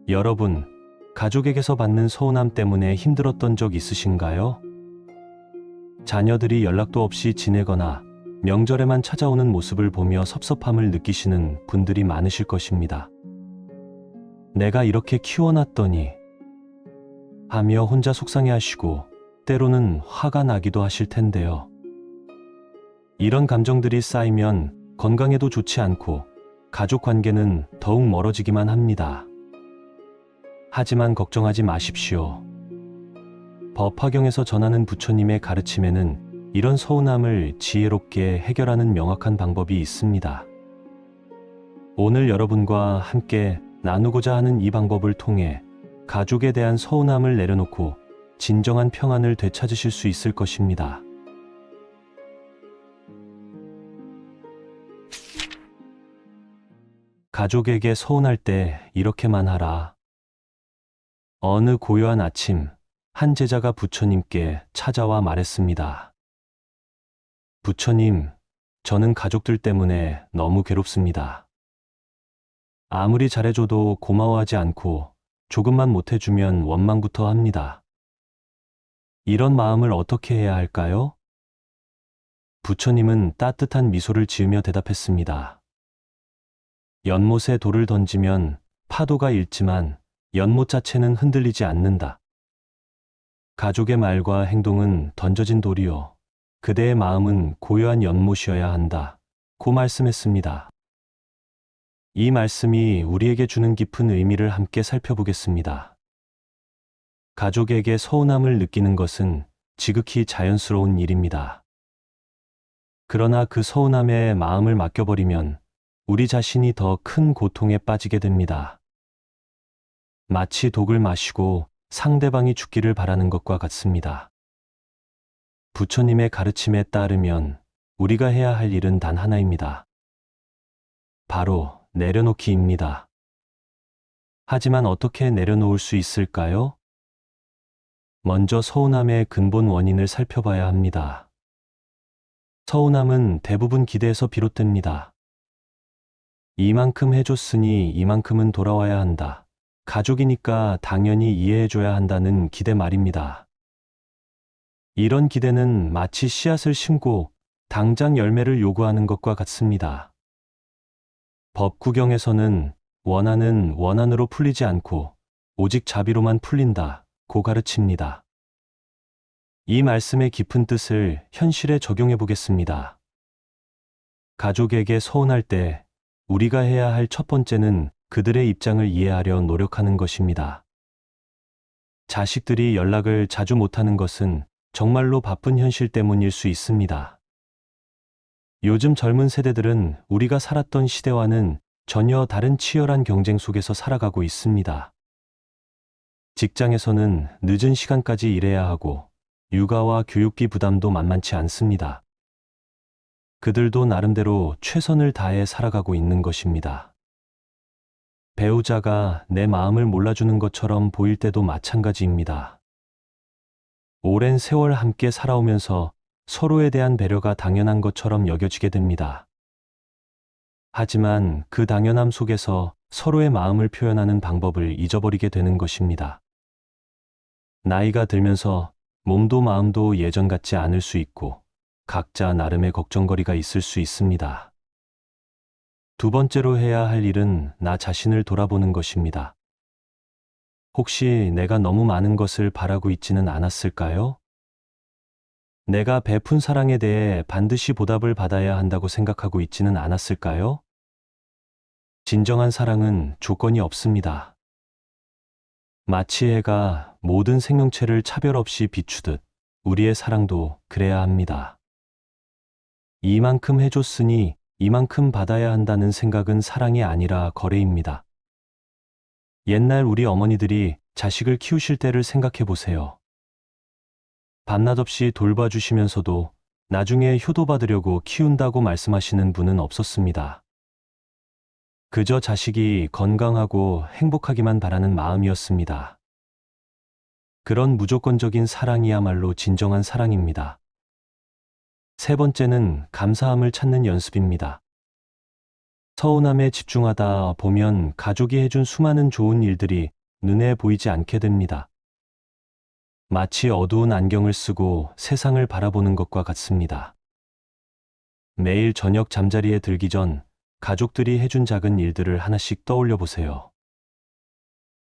여러분, 가족에게서 받는 서운함 때문에 힘들었던 적 있으신가요? 자녀들이 연락도 없이 지내거나 명절에만 찾아오는 모습을 보며 섭섭함을 느끼시는 분들이 많으실 것입니다. 내가 이렇게 키워놨더니 하며 혼자 속상해하시고 때로는 화가 나기도 하실 텐데요. 이런 감정들이 쌓이면 건강에도 좋지 않고 가족 관계는 더욱 멀어지기만 합니다. 하지만 걱정하지 마십시오. 법화경에서 전하는 부처님의 가르침에는 이런 서운함을 지혜롭게 해결하는 명확한 방법이 있습니다. 오늘 여러분과 함께 나누고자 하는 이 방법을 통해 가족에 대한 서운함을 내려놓고 진정한 평안을 되찾으실 수 있을 것입니다. 가족에게 서운할 때 이렇게만 하라. 어느 고요한 아침, 한 제자가 부처님께 찾아와 말했습니다. 부처님, 저는 가족들 때문에 너무 괴롭습니다. 아무리 잘해줘도 고마워하지 않고 조금만 못해주면 원망부터 합니다. 이런 마음을 어떻게 해야 할까요? 부처님은 따뜻한 미소를 지으며 대답했습니다. 연못에 돌을 던지면 파도가 일지만 연못 자체는 흔들리지 않는다. 가족의 말과 행동은 던져진 돌이요. 그대의 마음은 고요한 연못이어야 한다. 고 말씀했습니다. 이 말씀이 우리에게 주는 깊은 의미를 함께 살펴보겠습니다. 가족에게 서운함을 느끼는 것은 지극히 자연스러운 일입니다. 그러나 그 서운함에 마음을 맡겨버리면 우리 자신이 더 큰 고통에 빠지게 됩니다. 마치 독을 마시고 상대방이 죽기를 바라는 것과 같습니다. 부처님의 가르침에 따르면 우리가 해야 할 일은 단 하나입니다. 바로 내려놓기입니다. 하지만 어떻게 내려놓을 수 있을까요? 먼저 서운함의 근본 원인을 살펴봐야 합니다. 서운함은 대부분 기대에서 비롯됩니다. 이만큼 해줬으니 이만큼은 돌아와야 한다. 가족이니까 당연히 이해해줘야 한다는 기대 말입니다. 이런 기대는 마치 씨앗을 심고 당장 열매를 요구하는 것과 같습니다. 법구경에서는 원한은 원한으로 풀리지 않고 오직 자비로만 풀린다 고 가르칩니다. 이 말씀의 깊은 뜻을 현실에 적용해 보겠습니다. 가족에게 서운할 때 우리가 해야 할 첫 번째는 그들의 입장을 이해하려 노력하는 것입니다. 자식들이 연락을 자주 못하는 것은 정말로 바쁜 현실 때문일 수 있습니다. 요즘 젊은 세대들은 우리가 살았던 시대와는 전혀 다른 치열한 경쟁 속에서 살아가고 있습니다. 직장에서는 늦은 시간까지 일해야 하고 육아와 교육비 부담도 만만치 않습니다. 그들도 나름대로 최선을 다해 살아가고 있는 것입니다. 배우자가 내 마음을 몰라주는 것처럼 보일 때도 마찬가지입니다. 오랜 세월 함께 살아오면서 서로에 대한 배려가 당연한 것처럼 여겨지게 됩니다. 하지만 그 당연함 속에서 서로의 마음을 표현하는 방법을 잊어버리게 되는 것입니다. 나이가 들면서 몸도 마음도 예전 같지 않을 수 있고 각자 나름의 걱정거리가 있을 수 있습니다. 두 번째로 해야 할 일은 나 자신을 돌아보는 것입니다. 혹시 내가 너무 많은 것을 바라고 있지는 않았을까요? 내가 베푼 사랑에 대해 반드시 보답을 받아야 한다고 생각하고 있지는 않았을까요? 진정한 사랑은 조건이 없습니다. 마치 해가 모든 생명체를 차별 없이 비추듯 우리의 사랑도 그래야 합니다. 이만큼 해줬으니 이만큼 받아야 한다는 생각은 사랑이 아니라 거래입니다. 옛날 우리 어머니들이 자식을 키우실 때를 생각해 보세요. 밤낮 없이 돌봐주시면서도 나중에 효도받으려고 키운다고 말씀하시는 분은 없었습니다. 그저 자식이 건강하고 행복하기만 바라는 마음이었습니다. 그런 무조건적인 사랑이야말로 진정한 사랑입니다. 세 번째는 감사함을 찾는 연습입니다. 서운함에 집중하다 보면 가족이 해준 수많은 좋은 일들이 눈에 보이지 않게 됩니다. 마치 어두운 안경을 쓰고 세상을 바라보는 것과 같습니다. 매일 저녁 잠자리에 들기 전 가족들이 해준 작은 일들을 하나씩 떠올려 보세요.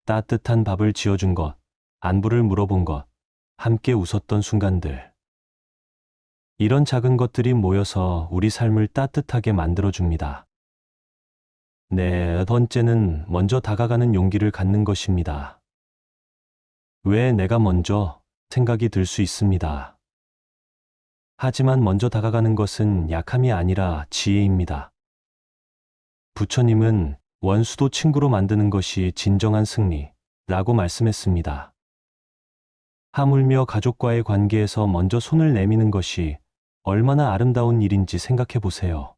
따뜻한 밥을 지어준 것, 안부를 물어본 것, 함께 웃었던 순간들. 이런 작은 것들이 모여서 우리 삶을 따뜻하게 만들어줍니다. 네 번째는 먼저 다가가는 용기를 갖는 것입니다. 왜 내가 먼저 생각이 들 수 있습니다. 하지만 먼저 다가가는 것은 약함이 아니라 지혜입니다. 부처님은 원수도 친구로 만드는 것이 진정한 승리라고 말씀했습니다. 하물며 가족과의 관계에서 먼저 손을 내미는 것이 얼마나 아름다운 일인지 생각해 보세요.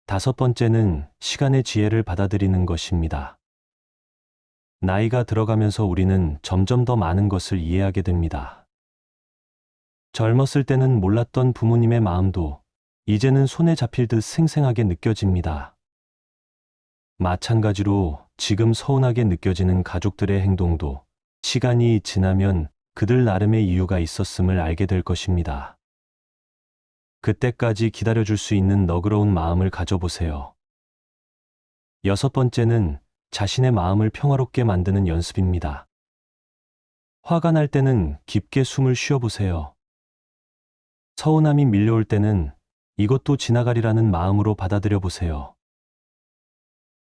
다섯 번째는 시간의 지혜를 받아들이는 것입니다. 나이가 들어가면서 우리는 점점 더 많은 것을 이해하게 됩니다. 젊었을 때는 몰랐던 부모님의 마음도 이제는 손에 잡힐 듯 생생하게 느껴집니다. 마찬가지로 지금 서운하게 느껴지는 가족들의 행동도 시간이 지나면 그들 나름의 이유가 있었음을 알게 될 것입니다. 그때까지 기다려줄 수 있는 너그러운 마음을 가져보세요. 여섯 번째는 자신의 마음을 평화롭게 만드는 연습입니다. 화가 날 때는 깊게 숨을 쉬어보세요. 서운함이 밀려올 때는 이것도 지나가리라는 마음으로 받아들여 보세요.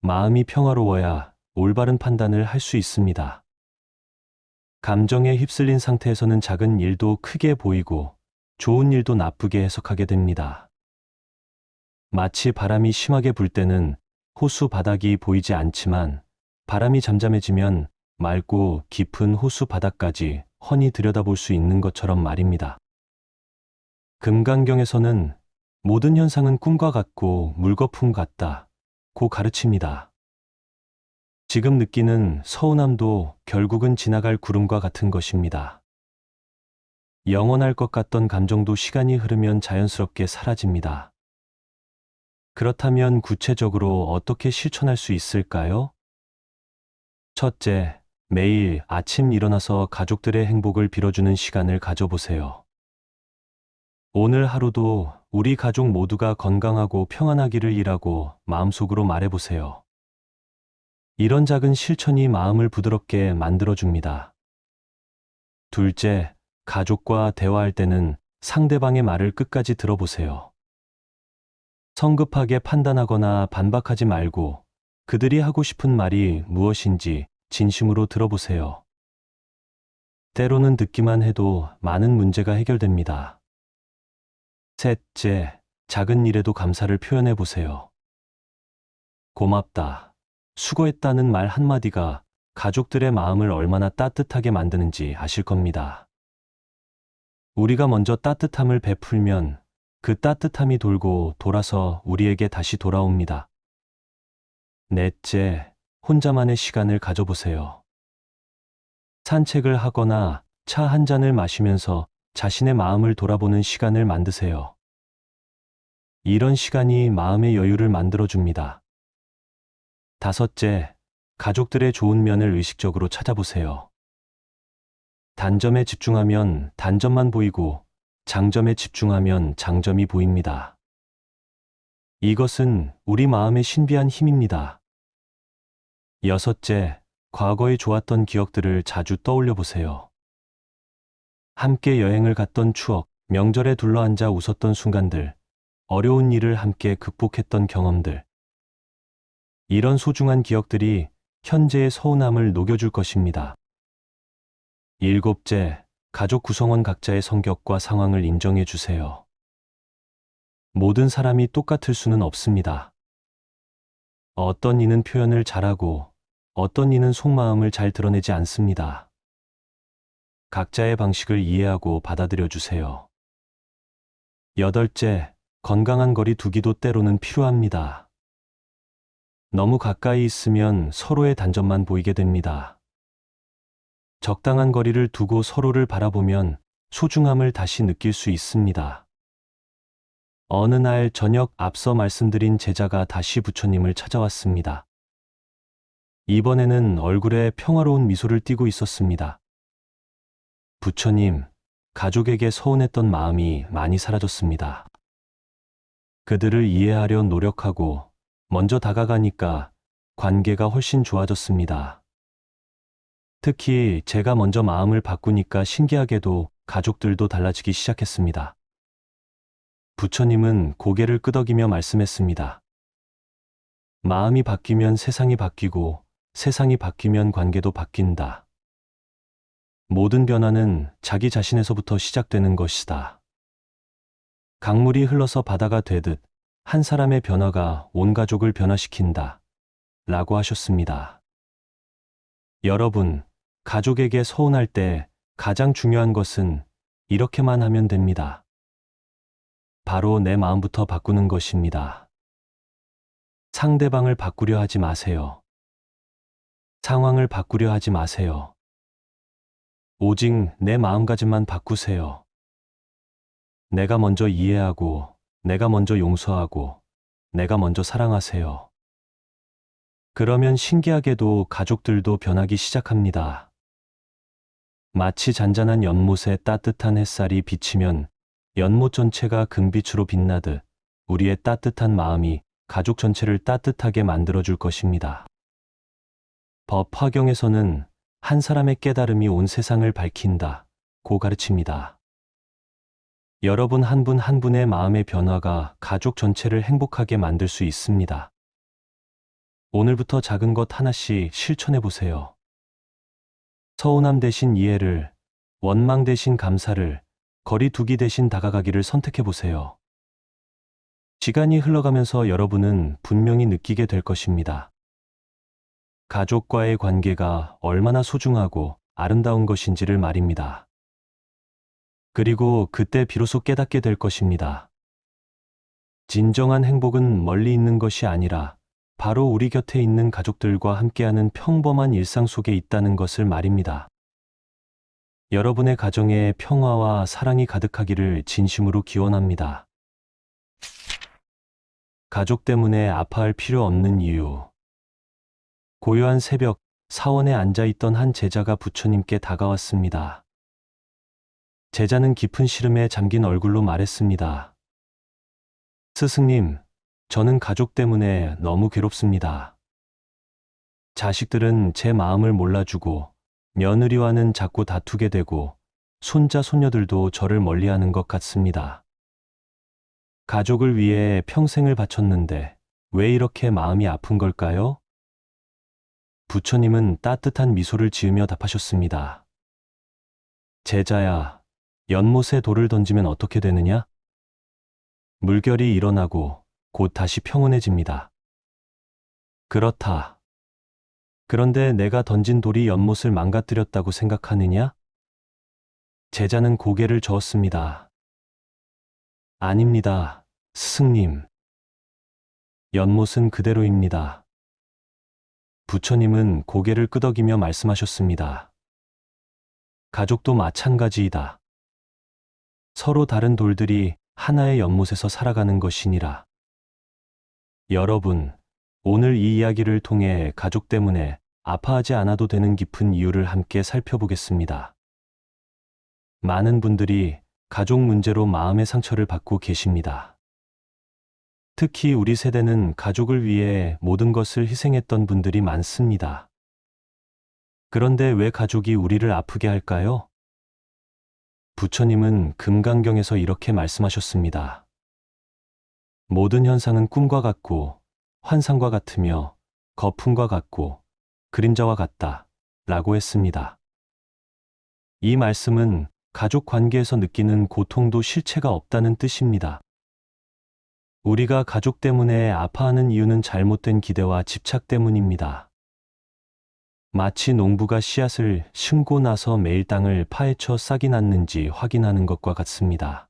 마음이 평화로워야 올바른 판단을 할 수 있습니다. 감정에 휩쓸린 상태에서는 작은 일도 크게 보이고 좋은 일도 나쁘게 해석하게 됩니다. 마치 바람이 심하게 불 때는 호수 바닥이 보이지 않지만 바람이 잠잠해지면 맑고 깊은 호수 바닥까지 훤히 들여다볼 수 있는 것처럼 말입니다. 금강경에서는 모든 현상은 꿈과 같고 물거품 같다고 가르칩니다. 지금 느끼는 서운함도 결국은 지나갈 구름과 같은 것입니다. 영원할 것 같던 감정도 시간이 흐르면 자연스럽게 사라집니다. 그렇다면 구체적으로 어떻게 실천할 수 있을까요? 첫째, 매일 아침 일어나서 가족들의 행복을 빌어주는 시간을 가져보세요. 오늘 하루도 우리 가족 모두가 건강하고 평안하기를 이라고 마음속으로 말해보세요. 이런 작은 실천이 마음을 부드럽게 만들어줍니다. 둘째, 가족과 대화할 때는 상대방의 말을 끝까지 들어보세요. 성급하게 판단하거나 반박하지 말고 그들이 하고 싶은 말이 무엇인지 진심으로 들어보세요. 때로는 듣기만 해도 많은 문제가 해결됩니다. 셋째, 작은 일에도 감사를 표현해 보세요. 고맙다, 수고했다는 말 한마디가 가족들의 마음을 얼마나 따뜻하게 만드는지 아실 겁니다. 우리가 먼저 따뜻함을 베풀면 그 따뜻함이 돌고 돌아서 우리에게 다시 돌아옵니다. 넷째, 혼자만의 시간을 가져보세요. 산책을 하거나 차 한 잔을 마시면서 자신의 마음을 돌아보는 시간을 만드세요. 이런 시간이 마음의 여유를 만들어줍니다. 다섯째, 가족들의 좋은 면을 의식적으로 찾아보세요. 단점에 집중하면 단점만 보이고 장점에 집중하면 장점이 보입니다. 이것은 우리 마음의 신비한 힘입니다. 여섯째, 과거에 좋았던 기억들을 자주 떠올려 보세요. 함께 여행을 갔던 추억, 명절에 둘러앉아 웃었던 순간들, 어려운 일을 함께 극복했던 경험들. 이런 소중한 기억들이 현재의 서운함을 녹여줄 것입니다. 일곱째, 가족 구성원 각자의 성격과 상황을 인정해 주세요. 모든 사람이 똑같을 수는 없습니다. 어떤 이는 표현을 잘하고 어떤 이는 속마음을 잘 드러내지 않습니다. 각자의 방식을 이해하고 받아들여 주세요. 여덟째, 건강한 거리 두기도 때로는 필요합니다. 너무 가까이 있으면 서로의 단점만 보이게 됩니다. 적당한 거리를 두고 서로를 바라보면 소중함을 다시 느낄 수 있습니다. 어느 날 저녁 앞서 말씀드린 제자가 다시 부처님을 찾아왔습니다. 이번에는 얼굴에 평화로운 미소를 띠고 있었습니다. 부처님, 가족에게 서운했던 마음이 많이 사라졌습니다. 그들을 이해하려 노력하고 먼저 다가가니까 관계가 훨씬 좋아졌습니다. 특히 제가 먼저 마음을 바꾸니까 신기하게도 가족들도 달라지기 시작했습니다. 부처님은 고개를 끄덕이며 말씀했습니다. 마음이 바뀌면 세상이 바뀌고 세상이 바뀌면 관계도 바뀐다. 모든 변화는 자기 자신에서부터 시작되는 것이다. 강물이 흘러서 바다가 되듯 한 사람의 변화가 온 가족을 변화시킨다. 라고 하셨습니다. 여러분, 가족에게 서운할 때 가장 중요한 것은 이렇게만 하면 됩니다. 바로 내 마음부터 바꾸는 것입니다. 상대방을 바꾸려 하지 마세요. 상황을 바꾸려 하지 마세요. 오직 내 마음가짐만 바꾸세요. 내가 먼저 이해하고, 내가 먼저 용서하고, 내가 먼저 사랑하세요. 그러면 신기하게도 가족들도 변하기 시작합니다. 마치 잔잔한 연못에 따뜻한 햇살이 비치면 연못 전체가 금빛으로 빛나듯 우리의 따뜻한 마음이 가족 전체를 따뜻하게 만들어줄 것입니다. 법 화경에서는 한 사람의 깨달음이 온 세상을 밝힌다고 가르칩니다. 여러분 한 분 한 분의 마음의 변화가 가족 전체를 행복하게 만들 수 있습니다. 오늘부터 작은 것 하나씩 실천해 보세요. 서운함 대신 이해를, 원망 대신 감사를, 거리두기 대신 다가가기를 선택해 보세요. 시간이 흘러가면서 여러분은 분명히 느끼게 될 것입니다. 가족과의 관계가 얼마나 소중하고 아름다운 것인지를 말입니다. 그리고 그때 비로소 깨닫게 될 것입니다. 진정한 행복은 멀리 있는 것이 아니라 바로 우리 곁에 있는 가족들과 함께하는 평범한 일상 속에 있다는 것을 말입니다. 여러분의 가정에 평화와 사랑이 가득하기를 진심으로 기원합니다. 가족 때문에 아파할 필요 없는 이유. 고요한 새벽, 사원에 앉아있던 한 제자가 부처님께 다가왔습니다. 제자는 깊은 시름에 잠긴 얼굴로 말했습니다. 스승님, 저는 가족 때문에 너무 괴롭습니다. 자식들은 제 마음을 몰라주고 며느리와는 자꾸 다투게 되고 손자, 손녀들도 저를 멀리하는 것 같습니다. 가족을 위해 평생을 바쳤는데 왜 이렇게 마음이 아픈 걸까요? 부처님은 따뜻한 미소를 지으며 답하셨습니다. 제자야, 연못에 돌을 던지면 어떻게 되느냐? 물결이 일어나고 곧 다시 평온해집니다. 그렇다. 그런데 내가 던진 돌이 연못을 망가뜨렸다고 생각하느냐? 제자는 고개를 저었습니다. 아닙니다, 스승님. 연못은 그대로입니다. 부처님은 고개를 끄덕이며 말씀하셨습니다. 가족도 마찬가지이다. 서로 다른 돌들이 하나의 연못에서 살아가는 것이니라. 여러분, 오늘 이 이야기를 통해 가족 때문에 아파하지 않아도 되는 깊은 이유를 함께 살펴보겠습니다. 많은 분들이 가족 문제로 마음의 상처를 받고 계십니다. 특히 우리 세대는 가족을 위해 모든 것을 희생했던 분들이 많습니다. 그런데 왜 가족이 우리를 아프게 할까요? 부처님은 금강경에서 이렇게 말씀하셨습니다. 모든 현상은 꿈과 같고 환상과 같으며 거품과 같고 그림자와 같다 라고 했습니다. 이 말씀은 가족 관계에서 느끼는 고통도 실체가 없다는 뜻입니다. 우리가 가족 때문에 아파하는 이유는 잘못된 기대와 집착 때문입니다. 마치 농부가 씨앗을 심고 나서 매일 땅을 파헤쳐 싹이 났는지 확인하는 것과 같습니다.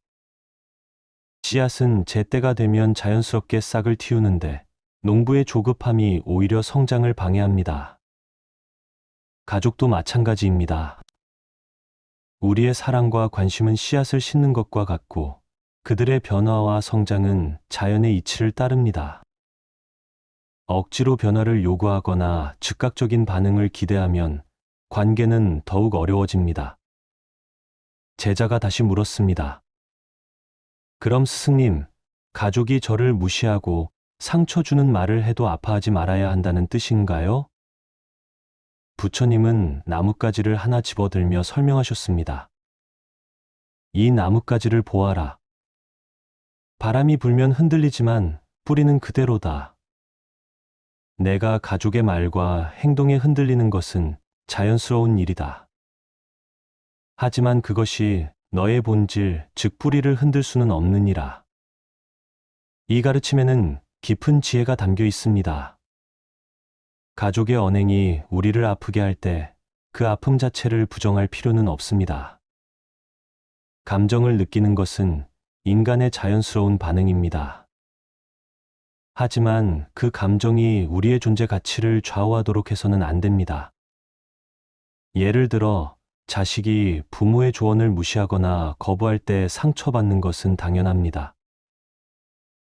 씨앗은 제때가 되면 자연스럽게 싹을 틔우는데 농부의 조급함이 오히려 성장을 방해합니다. 가족도 마찬가지입니다. 우리의 사랑과 관심은 씨앗을 심는 것과 같고 그들의 변화와 성장은 자연의 이치를 따릅니다. 억지로 변화를 요구하거나 즉각적인 반응을 기대하면 관계는 더욱 어려워집니다. 제자가 다시 물었습니다. 그럼 스승님, 가족이 저를 무시하고 상처 주는 말을 해도 아파하지 말아야 한다는 뜻인가요? 부처님은 나뭇가지를 하나 집어들며 설명하셨습니다. 이 나뭇가지를 보아라. 바람이 불면 흔들리지만 뿌리는 그대로다. 내가 가족의 말과 행동에 흔들리는 것은 자연스러운 일이다. 하지만 그것이 너의 본질, 즉 뿌리를 흔들 수는 없느니라. 이 가르침에는 깊은 지혜가 담겨 있습니다. 가족의 언행이 우리를 아프게 할 때 그 아픔 자체를 부정할 필요는 없습니다. 감정을 느끼는 것은 인간의 자연스러운 반응입니다. 하지만 그 감정이 우리의 존재 가치를 좌우하도록 해서는 안 됩니다. 예를 들어, 자식이 부모의 조언을 무시하거나 거부할 때 상처받는 것은 당연합니다.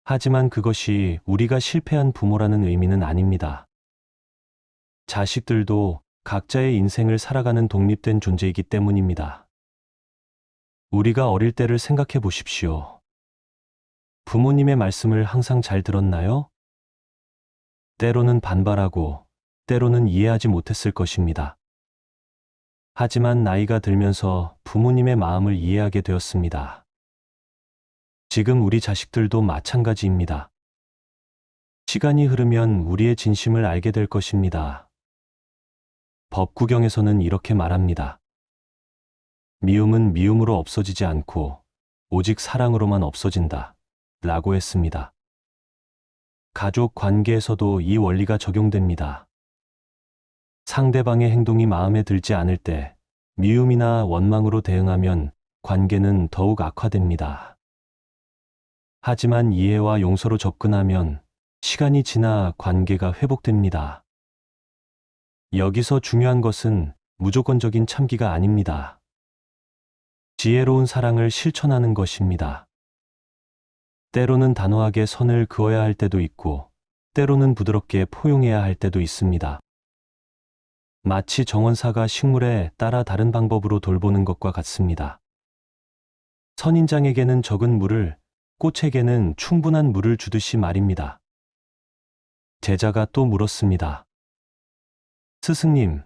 하지만 그것이 우리가 실패한 부모라는 의미는 아닙니다. 자식들도 각자의 인생을 살아가는 독립된 존재이기 때문입니다. 우리가 어릴 때를 생각해 보십시오. 부모님의 말씀을 항상 잘 들었나요? 때로는 반발하고, 때로는 이해하지 못했을 것입니다. 하지만 나이가 들면서 부모님의 마음을 이해하게 되었습니다. 지금 우리 자식들도 마찬가지입니다. 시간이 흐르면 우리의 진심을 알게 될 것입니다. 법구경에서는 이렇게 말합니다. 미움은 미움으로 없어지지 않고 오직 사랑으로만 없어진다. 라고 했습니다. 가족 관계에서도 이 원리가 적용됩니다. 상대방의 행동이 마음에 들지 않을 때 미움이나 원망으로 대응하면 관계는 더욱 악화됩니다. 하지만 이해와 용서로 접근하면 시간이 지나 관계가 회복됩니다. 여기서 중요한 것은 무조건적인 참기가 아닙니다. 지혜로운 사랑을 실천하는 것입니다. 때로는 단호하게 선을 그어야 할 때도 있고, 때로는 부드럽게 포용해야 할 때도 있습니다. 마치 정원사가 식물에 따라 다른 방법으로 돌보는 것과 같습니다. 선인장에게는 적은 물을, 꽃에게는 충분한 물을 주듯이 말입니다. 제자가 또 물었습니다. 스승님,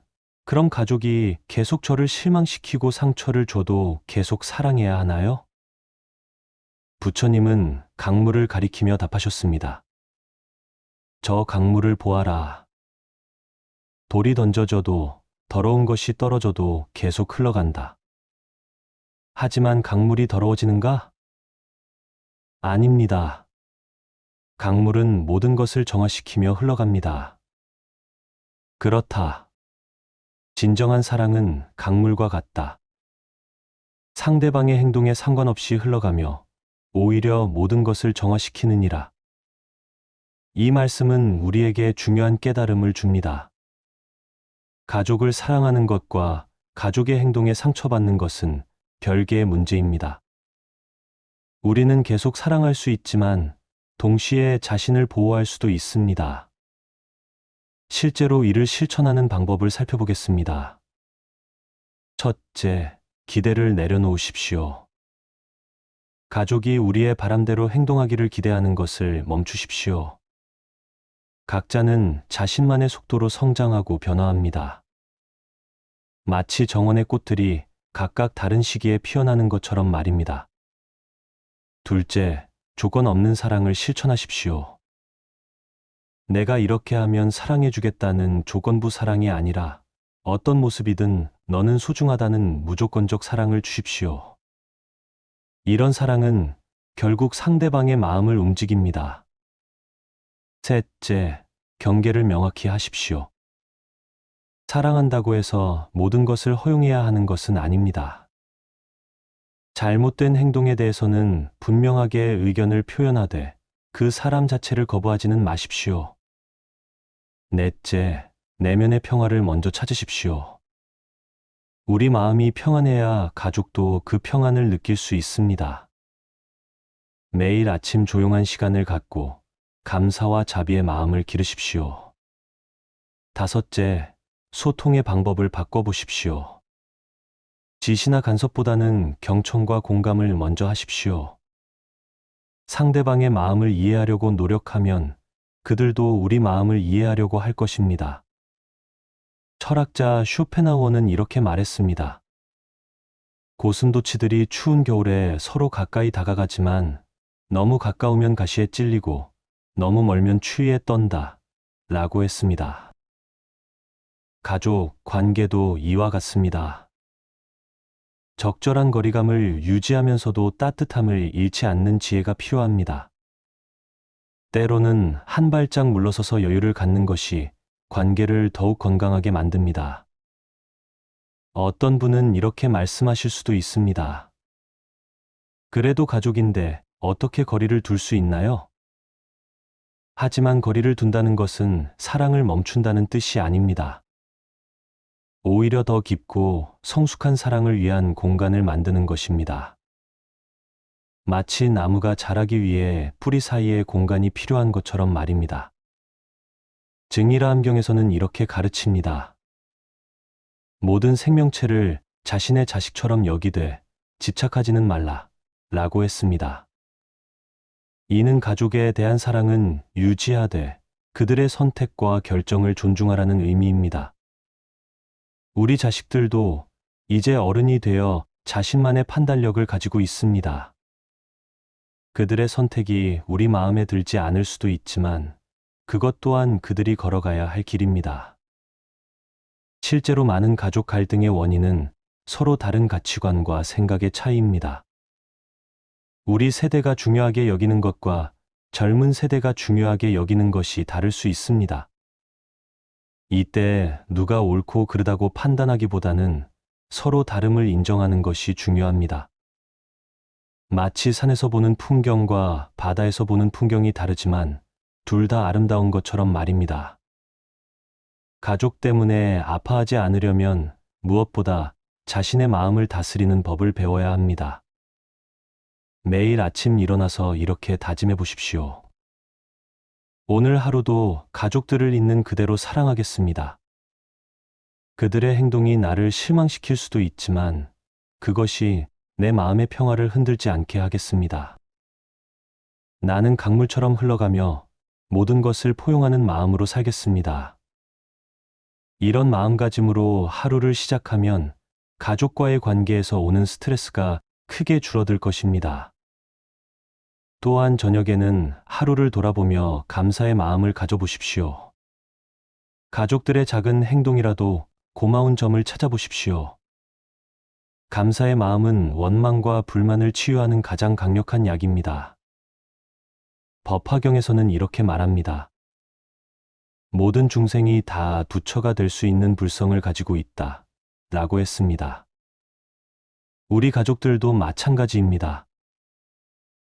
그럼 가족이 계속 저를 실망시키고 상처를 줘도 계속 사랑해야 하나요? 부처님은 강물을 가리키며 답하셨습니다. 저 강물을 보아라. 돌이 던져져도 더러운 것이 떨어져도 계속 흘러간다. 하지만 강물이 더러워지는가? 아닙니다. 강물은 모든 것을 정화시키며 흘러갑니다. 그렇다. 진정한 사랑은 강물과 같다. 상대방의 행동에 상관없이 흘러가며 오히려 모든 것을 정화시키느니라. 이 말씀은 우리에게 중요한 깨달음을 줍니다. 가족을 사랑하는 것과 가족의 행동에 상처받는 것은 별개의 문제입니다. 우리는 계속 사랑할 수 있지만 동시에 자신을 보호할 수도 있습니다. 실제로 이를 실천하는 방법을 살펴보겠습니다. 첫째, 기대를 내려놓으십시오. 가족이 우리의 바람대로 행동하기를 기대하는 것을 멈추십시오. 각자는 자신만의 속도로 성장하고 변화합니다. 마치 정원의 꽃들이 각각 다른 시기에 피어나는 것처럼 말입니다. 둘째, 조건 없는 사랑을 실천하십시오. 내가 이렇게 하면 사랑해주겠다는 조건부 사랑이 아니라 어떤 모습이든 너는 소중하다는 무조건적 사랑을 주십시오. 이런 사랑은 결국 상대방의 마음을 움직입니다. 셋째, 경계를 명확히 하십시오. 사랑한다고 해서 모든 것을 허용해야 하는 것은 아닙니다. 잘못된 행동에 대해서는 분명하게 의견을 표현하되 그 사람 자체를 거부하지는 마십시오. 넷째, 내면의 평화를 먼저 찾으십시오. 우리 마음이 평안해야 가족도 그 평안을 느낄 수 있습니다. 매일 아침 조용한 시간을 갖고 감사와 자비의 마음을 기르십시오. 다섯째, 소통의 방법을 바꿔보십시오. 지시나 간섭보다는 경청과 공감을 먼저 하십시오. 상대방의 마음을 이해하려고 노력하면 그들도 우리 마음을 이해하려고 할 것입니다. 철학자 쇼펜하우어는 이렇게 말했습니다. 고슴도치들이 추운 겨울에 서로 가까이 다가가지만 너무 가까우면 가시에 찔리고 너무 멀면 추위에 떤다 라고 했습니다. 가족, 관계도 이와 같습니다. 적절한 거리감을 유지하면서도 따뜻함을 잃지 않는 지혜가 필요합니다. 때로는 한 발짝 물러서서 여유를 갖는 것이 관계를 더욱 건강하게 만듭니다. 어떤 분은 이렇게 말씀하실 수도 있습니다. 그래도 가족인데 어떻게 거리를 둘 수 있나요? 하지만 거리를 둔다는 것은 사랑을 멈춘다는 뜻이 아닙니다. 오히려 더 깊고 성숙한 사랑을 위한 공간을 만드는 것입니다. 마치 나무가 자라기 위해 뿌리 사이에 공간이 필요한 것처럼 말입니다. 증일화 함경에서는 이렇게 가르칩니다. 모든 생명체를 자신의 자식처럼 여기되 집착하지는 말라 라고 했습니다. 이는 가족에 대한 사랑은 유지하되 그들의 선택과 결정을 존중하라는 의미입니다. 우리 자식들도 이제 어른이 되어 자신만의 판단력을 가지고 있습니다. 그들의 선택이 우리 마음에 들지 않을 수도 있지만 그것 또한 그들이 걸어가야 할 길입니다. 실제로 많은 가족 갈등의 원인은 서로 다른 가치관과 생각의 차이입니다. 우리 세대가 중요하게 여기는 것과 젊은 세대가 중요하게 여기는 것이 다를 수 있습니다. 이때 누가 옳고 그르다고 판단하기보다는 서로 다름을 인정하는 것이 중요합니다. 마치 산에서 보는 풍경과 바다에서 보는 풍경이 다르지만 둘 다 아름다운 것처럼 말입니다. 가족 때문에 아파하지 않으려면 무엇보다 자신의 마음을 다스리는 법을 배워야 합니다. 매일 아침 일어나서 이렇게 다짐해 보십시오. 오늘 하루도 가족들을 있는 그대로 사랑하겠습니다. 그들의 행동이 나를 실망시킬 수도 있지만 그것이 내 마음의 평화를 흔들지 않게 하겠습니다. 나는 강물처럼 흘러가며 모든 것을 포용하는 마음으로 살겠습니다. 이런 마음가짐으로 하루를 시작하면 가족과의 관계에서 오는 스트레스가 크게 줄어들 것입니다. 또한 저녁에는 하루를 돌아보며 감사의 마음을 가져보십시오. 가족들의 작은 행동이라도 고마운 점을 찾아보십시오. 감사의 마음은 원망과 불만을 치유하는 가장 강력한 약입니다. 법화경에서는 이렇게 말합니다. 모든 중생이 다 부처가 될 수 있는 불성을 가지고 있다 라고 했습니다. 우리 가족들도 마찬가지입니다.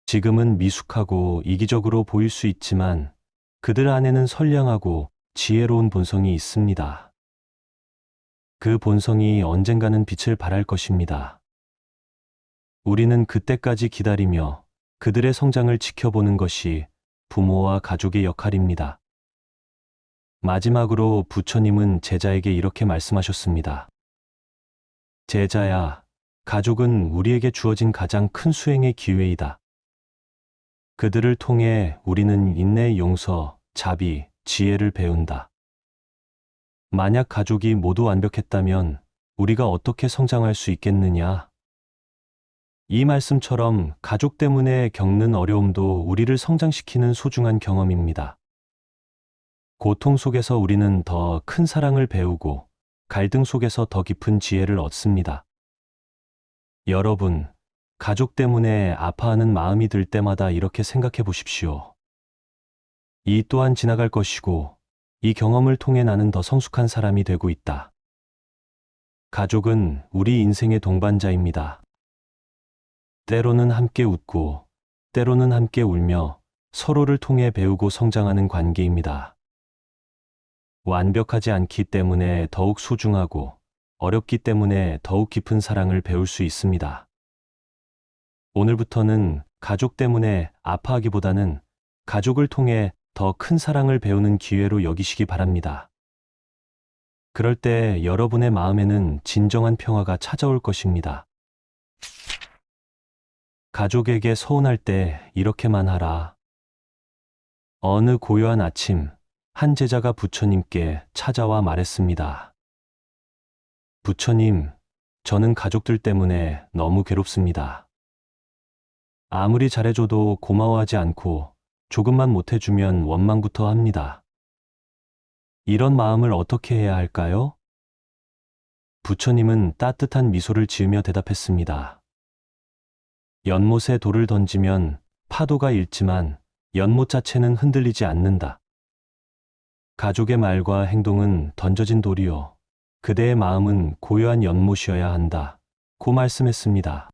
지금은 미숙하고 이기적으로 보일 수 있지만 그들 안에는 선량하고 지혜로운 본성이 있습니다. 그 본성이 언젠가는 빛을 발할 것입니다. 우리는 그때까지 기다리며 그들의 성장을 지켜보는 것이 부모와 가족의 역할입니다. 마지막으로 부처님은 제자에게 이렇게 말씀하셨습니다. 제자야, 가족은 우리에게 주어진 가장 큰 수행의 기회이다. 그들을 통해 우리는 인내, 용서, 자비, 지혜를 배운다. 만약 가족이 모두 완벽했다면 우리가 어떻게 성장할 수 있겠느냐? 이 말씀처럼 가족 때문에 겪는 어려움도 우리를 성장시키는 소중한 경험입니다. 고통 속에서 우리는 더 큰 사랑을 배우고 갈등 속에서 더 깊은 지혜를 얻습니다. 여러분, 가족 때문에 아파하는 마음이 들 때마다 이렇게 생각해 보십시오. 이 또한 지나갈 것이고 이 경험을 통해 나는 더 성숙한 사람이 되고 있다. 가족은 우리 인생의 동반자입니다. 때로는 함께 웃고 때로는 함께 울며 서로를 통해 배우고 성장하는 관계입니다. 완벽하지 않기 때문에 더욱 소중하고 어렵기 때문에 더욱 깊은 사랑을 배울 수 있습니다. 오늘부터는 가족 때문에 아파하기보다는 가족을 통해 더 큰 사랑을 배우는 기회로 여기시기 바랍니다. 그럴 때 여러분의 마음에는 진정한 평화가 찾아올 것입니다. 가족에게 서운할 때 이렇게만 하라. 어느 고요한 아침, 한 제자가 부처님께 찾아와 말했습니다. 부처님, 저는 가족들 때문에 너무 괴롭습니다. 아무리 잘해줘도 고마워하지 않고 조금만 못해주면 원망부터 합니다. 이런 마음을 어떻게 해야 할까요? 부처님은 따뜻한 미소를 지으며 대답했습니다. 연못에 돌을 던지면 파도가 일지만 연못 자체는 흔들리지 않는다. 가족의 말과 행동은 던져진 돌이요. 그대의 마음은 고요한 연못이어야 한다. 고 말씀했습니다.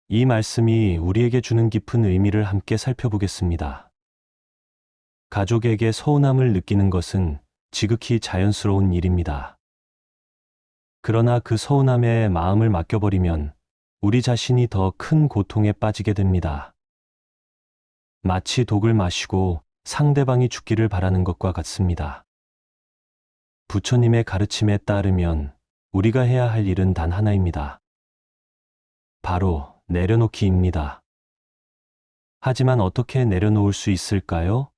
이 말씀이 우리에게 주는 깊은 의미를 함께 살펴보겠습니다. 가족에게 서운함을 느끼는 것은 지극히 자연스러운 일입니다. 그러나 그 서운함에 마음을 맡겨버리면 우리 자신이 더 큰 고통에 빠지게 됩니다. 마치 독을 마시고 상대방이 죽기를 바라는 것과 같습니다. 부처님의 가르침에 따르면 우리가 해야 할 일은 단 하나입니다. 바로 내려놓기입니다. 하지만 어떻게 내려놓을 수 있을까요?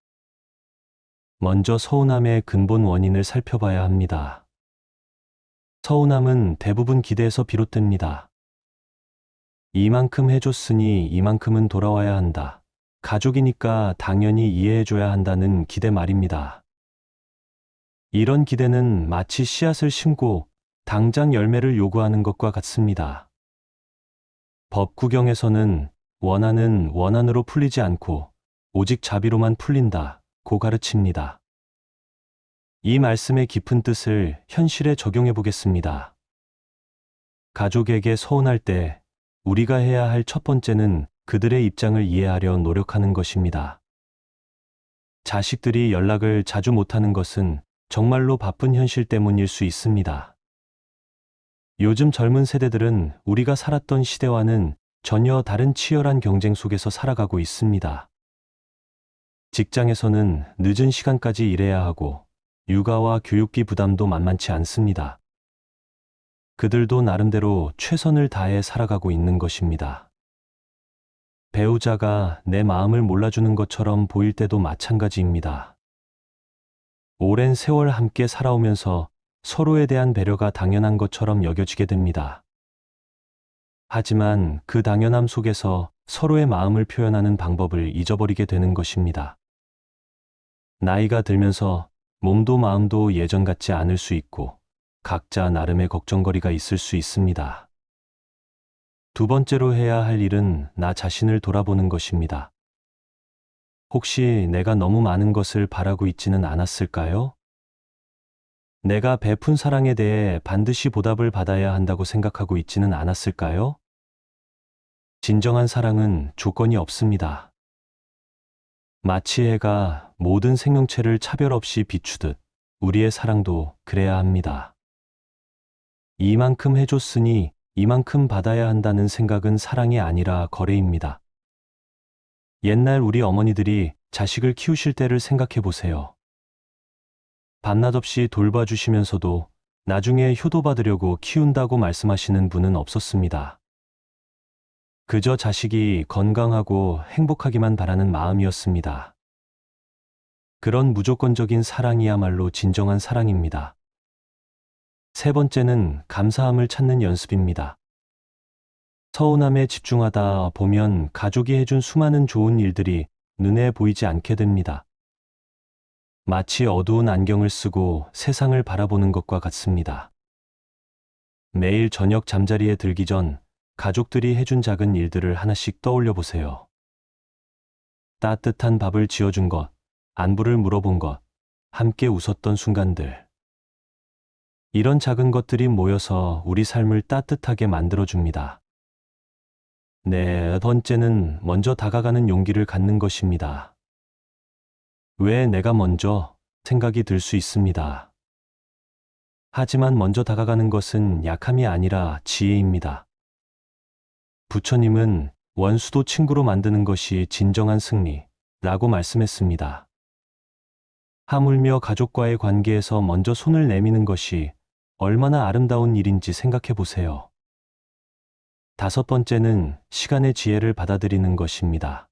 먼저 서운함의 근본 원인을 살펴봐야 합니다. 서운함은 대부분 기대에서 비롯됩니다. 이만큼 해줬으니 이만큼은 돌아와야 한다. 가족이니까 당연히 이해해줘야 한다는 기대 말입니다. 이런 기대는 마치 씨앗을 심고 당장 열매를 요구하는 것과 같습니다. 법구경에서는 원한은 원한으로 풀리지 않고 오직 자비로만 풀린다고 가르칩니다. 이 말씀의 깊은 뜻을 현실에 적용해 보겠습니다. 가족에게 서운할 때 우리가 해야 할 첫 번째는 그들의 입장을 이해하려 노력하는 것입니다. 자식들이 연락을 자주 못하는 것은 정말로 바쁜 현실 때문일 수 있습니다. 요즘 젊은 세대들은 우리가 살았던 시대와는 전혀 다른 치열한 경쟁 속에서 살아가고 있습니다. 직장에서는 늦은 시간까지 일해야 하고 육아와 교육비 부담도 만만치 않습니다. 그들도 나름대로 최선을 다해 살아가고 있는 것입니다. 배우자가 내 마음을 몰라주는 것처럼 보일 때도 마찬가지입니다. 오랜 세월 함께 살아오면서 서로에 대한 배려가 당연한 것처럼 여겨지게 됩니다. 하지만 그 당연함 속에서 서로의 마음을 표현하는 방법을 잊어버리게 되는 것입니다. 나이가 들면서 몸도 마음도 예전 같지 않을 수 있고 각자 나름의 걱정거리가 있을 수 있습니다. 두 번째로 해야 할 일은 나 자신을 돌아보는 것입니다. 혹시 내가 너무 많은 것을 바라고 있지는 않았을까요? 내가 베푼 사랑에 대해 반드시 보답을 받아야 한다고 생각하고 있지는 않았을까요? 진정한 사랑은 조건이 없습니다. 마치 해가 모든 생명체를 차별 없이 비추듯 우리의 사랑도 그래야 합니다. 이만큼 해줬으니 이만큼 받아야 한다는 생각은 사랑이 아니라 거래입니다. 옛날 우리 어머니들이 자식을 키우실 때를 생각해 보세요. 밤낮 없이 돌봐주시면서도 나중에 효도받으려고 키운다고 말씀하시는 분은 없었습니다. 그저 자식이 건강하고 행복하기만 바라는 마음이었습니다. 그런 무조건적인 사랑이야말로 진정한 사랑입니다. 세 번째는 감사함을 찾는 연습입니다. 서운함에 집중하다 보면 가족이 해준 수많은 좋은 일들이 눈에 보이지 않게 됩니다. 마치 어두운 안경을 쓰고 세상을 바라보는 것과 같습니다. 매일 저녁 잠자리에 들기 전 가족들이 해준 작은 일들을 하나씩 떠올려 보세요. 따뜻한 밥을 지어준 것, 안부를 물어본 것, 함께 웃었던 순간들. 이런 작은 것들이 모여서 우리 삶을 따뜻하게 만들어줍니다. 네 번째는 먼저 다가가는 용기를 갖는 것입니다. 왜 내가 먼저 생각이 들 수 있습니다. 하지만 먼저 다가가는 것은 약함이 아니라 지혜입니다. 부처님은 원수도 친구로 만드는 것이 진정한 승리, 라고 말씀했습니다. 하물며 가족과의 관계에서 먼저 손을 내미는 것이 얼마나 아름다운 일인지 생각해 보세요. 5번째는 시간의 지혜를 받아들이는 것입니다.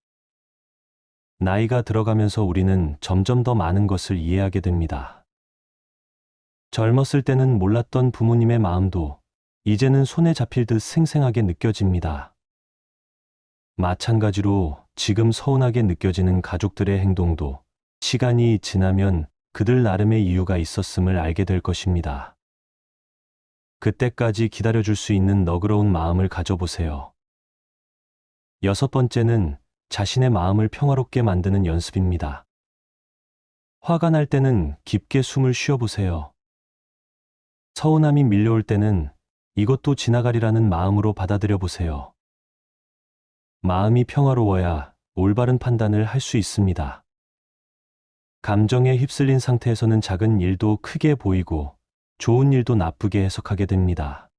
나이가 들어가면서 우리는 점점 더 많은 것을 이해하게 됩니다. 젊었을 때는 몰랐던 부모님의 마음도 이제는 손에 잡힐 듯 생생하게 느껴집니다. 마찬가지로 지금 서운하게 느껴지는 가족들의 행동도 시간이 지나면 그들 나름의 이유가 있었음을 알게 될 것입니다. 그때까지 기다려줄 수 있는 너그러운 마음을 가져보세요. 6번째는 자신의 마음을 평화롭게 만드는 연습입니다. 화가 날 때는 깊게 숨을 쉬어보세요. 서운함이 밀려올 때는 이것도 지나가리라는 마음으로 받아들여 보세요. 마음이 평화로워야 올바른 판단을 할 수 있습니다. 감정에 휩쓸린 상태에서는 작은 일도 크게 보이고 좋은 일도 나쁘게 해석하게 됩니다.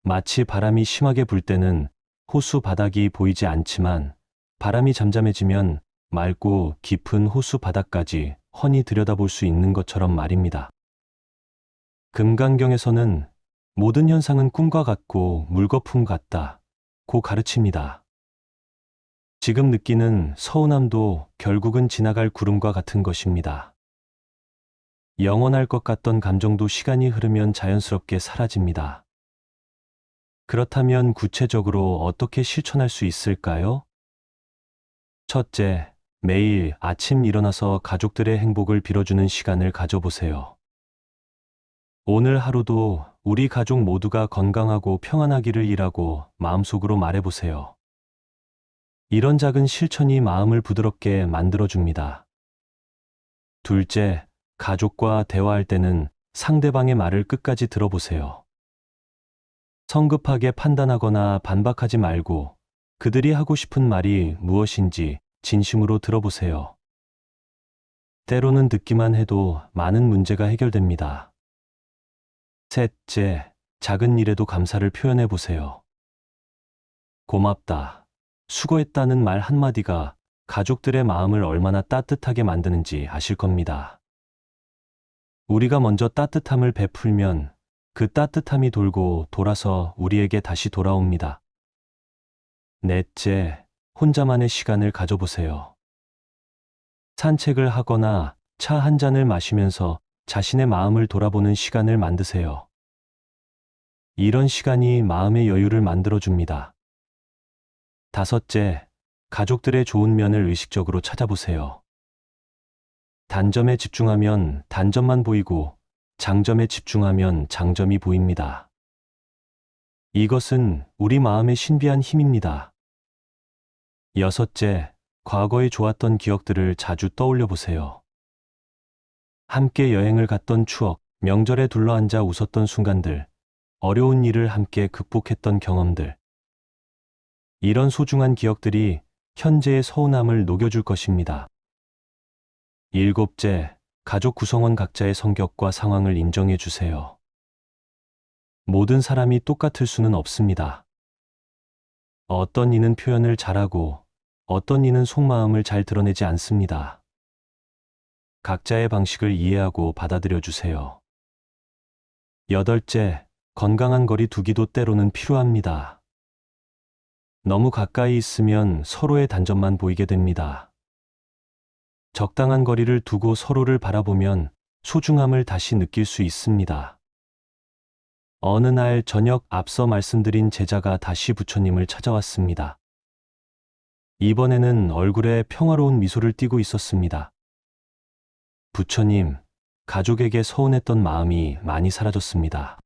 마치 바람이 심하게 불 때는 호수 바닥이 보이지 않지만 바람이 잠잠해지면 맑고 깊은 호수 바닥까지 훤히 들여다볼 수 있는 것처럼 말입니다. 금강경에서는 모든 현상은 꿈과 같고 물거품 같다고 가르칩니다. 지금 느끼는 서운함도 결국은 지나갈 구름과 같은 것입니다. 영원할 것 같던 감정도 시간이 흐르면 자연스럽게 사라집니다. 그렇다면 구체적으로 어떻게 실천할 수 있을까요? 첫째, 매일 아침 일어나서 가족들의 행복을 빌어주는 시간을 가져보세요. 오늘 하루도 우리 가족 모두가 건강하고 평안하기를 이라고 마음속으로 말해보세요. 이런 작은 실천이 마음을 부드럽게 만들어줍니다. 둘째, 가족과 대화할 때는 상대방의 말을 끝까지 들어보세요. 성급하게 판단하거나 반박하지 말고 그들이 하고 싶은 말이 무엇인지 진심으로 들어보세요. 때로는 듣기만 해도 많은 문제가 해결됩니다. 셋째, 작은 일에도 감사를 표현해 보세요. 고맙다, 수고했다는 말 한마디가 가족들의 마음을 얼마나 따뜻하게 만드는지 아실 겁니다. 우리가 먼저 따뜻함을 베풀면 그 따뜻함이 돌고 돌아서 우리에게 다시 돌아옵니다. 넷째, 혼자만의 시간을 가져보세요. 산책을 하거나 차 한 잔을 마시면서 자신의 마음을 돌아보는 시간을 만드세요. 이런 시간이 마음의 여유를 만들어줍니다. 다섯째, 가족들의 좋은 면을 의식적으로 찾아보세요. 단점에 집중하면 단점만 보이고 장점에 집중하면 장점이 보입니다. 이것은 우리 마음의 신비한 힘입니다. 여섯째, 과거에 좋았던 기억들을 자주 떠올려 보세요. 함께 여행을 갔던 추억, 명절에 둘러앉아 웃었던 순간들, 어려운 일을 함께 극복했던 경험들. 이런 소중한 기억들이 현재의 서운함을 녹여줄 것입니다. 일곱째, 가족 구성원 각자의 성격과 상황을 인정해 주세요. 모든 사람이 똑같을 수는 없습니다. 어떤 이는 표현을 잘하고 어떤 이는 속마음을 잘 드러내지 않습니다. 각자의 방식을 이해하고 받아들여 주세요. 여덟째, 건강한 거리 두기도 때로는 필요합니다. 너무 가까이 있으면 서로의 단점만 보이게 됩니다. 적당한 거리를 두고 서로를 바라보면 소중함을 다시 느낄 수 있습니다. 어느 날 저녁 앞서 말씀드린 제자가 다시 부처님을 찾아왔습니다. 이번에는 얼굴에 평화로운 미소를 띠고 있었습니다. 부처님, 가족에게 서운했던 마음이 많이 사라졌습니다.